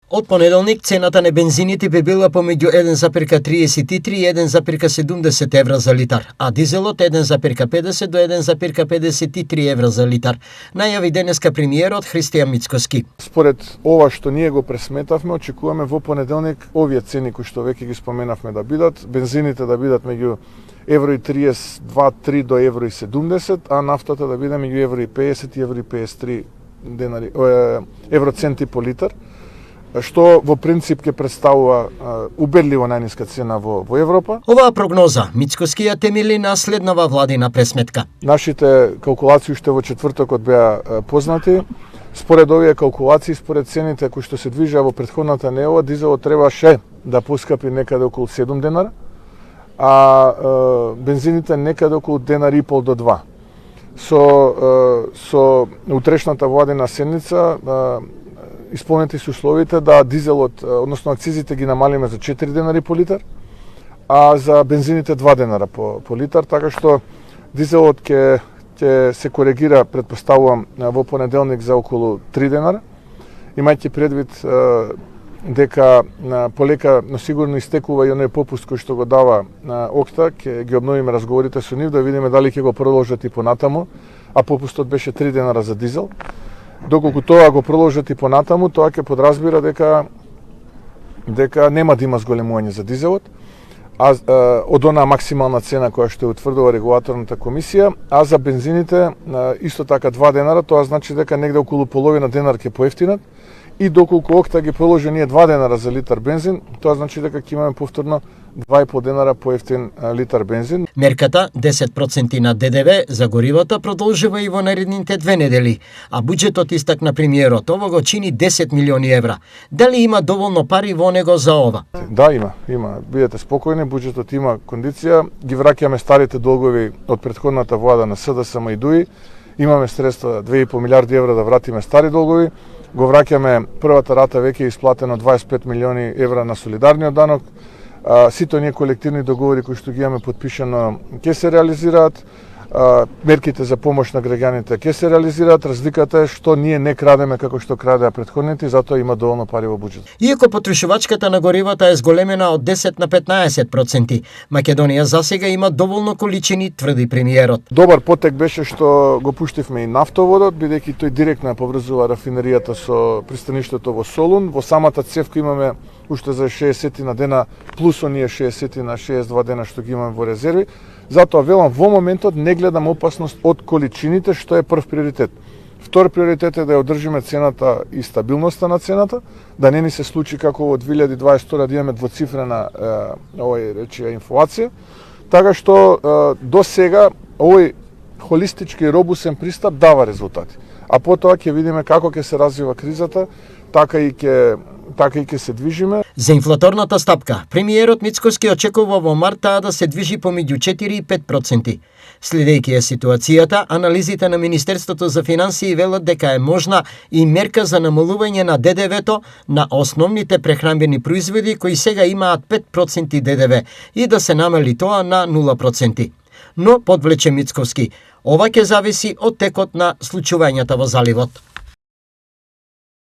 Од понеделник цената на бензините би била помеѓу 1,33 и 1,70 евра за литар, а дизелот 1,50 до 1,53 евра за литар, најави денеска премиерот Христијан Мицкоски. Според ова што ние го пресметавме, очекуваме во понеделник овие цени кои што веќе ги споменавме да бидат, бензините да бидат меѓу евро и 32-3 до евро и 70, а нафтата да биде меѓу евро и 50 и евро и 53 денари, евроценти по литар, што во принцип ќе представува убедливо најниска цена во Европа. Оваа прогноза Мицкоски ја темели на следнава владина пресметка. Нашите калкулации уште во четвртокот беа познати. Според овие калкулации, според цените кои што се движеа во претходната неделя, дизелот требаше да поскапи некаде околу 7 денара, а бензините некаде околу денар и пол до 2. Со утрешната владина седница исполнети се условите да дизелот, односно акцизите ги намалиме за 4 денари по литар, а за бензините 2 денара по литар, така што дизелот ќе се коригира, предпоставувам, во понеделник за околу 3 денара, имајќи предвид дека полека, но сигурно истекува и оној попуст кој што го дава ОКТА, ќе ги обновиме разговорите со нив да видиме дали ќе го продолжат и понатаму, а попустот беше 3 денара за дизел. Доколку тоа го продолжат и понатаму, тоа ќе подразбира дека нема да има зголемување за дизелот, од онаа максимална цена која што ја утврдува регулаторната комисија, а за бензините исто така 2 денара, тоа значи дека негде околу половина денар ќе поевтинат, и доколку ОКТА ги продолжи ние 2 денара за литар бензин, тоа значи дека ќе имаме повторно 2,5 денара поевтин литар бензин. Мерката 10% на ДДВ за горивата продолжува и во наредните 2 недели, а буџетот, истакна премиерот, ово го чини 10 милиони евра. Дали има доволно пари во него за ова? Да, има. Бидете спокојни, буџетот има кондиција, ги враќаме старите долгови од претходната влада на СДСМ и ДУИ, имаме средства 2,5 милиарди евра да вратиме стари долгови, го враќаме првата рата веќе е исплатено 25 милиони евра на солидарниот данок. Сите оние колективни договори кои што ги имаме подпишано ќе се реализираат, мерките за помош на граѓаните ќе се реализираат, разликата е што ние не крадеме како што крадеа претходните, затоа има доволно пари во буџетот. Иако потрошувачката на горивата е зголемена од 10 на 15%, Македонија засега има доволно количини, тврди премиерот. Добар потек беше што го пуштивме и нафтоводот, бидејќи тој директно ја поврзува рафинеријата со пристаништето во Солун. Во самата цевка имаме уште за 60 на дена, плюс оние 60 на 62 дена што ги имаме во резерви. Затоа велам, во моментот не гледам опасност од количините, што е прв приоритет. Втор приоритет е да ја одржиме цената и стабилноста на цената, да не ни се случи како во 2022 да имаме двоцифрена инфлација. Така што до сега овој холистички робусен пристап дава резултати. А потоа ќе видиме како ќе се развива кризата, така и ќе се движиме. За инфлаторната стапка, премиерот Мицкоски очекува во март таа да се движи помеѓу 4 и 5%. Следејќи ја ситуацијата, анализите на Министерството за финансии велат дека е можна и мерка за намалување на ДДВ-то на основните прехранбени производи кои сега имаат 5% ДДВ и да се намали тоа на 0%. Но, подвлече Мицкоски, ова ќе зависи од текот на случувањата во заливот.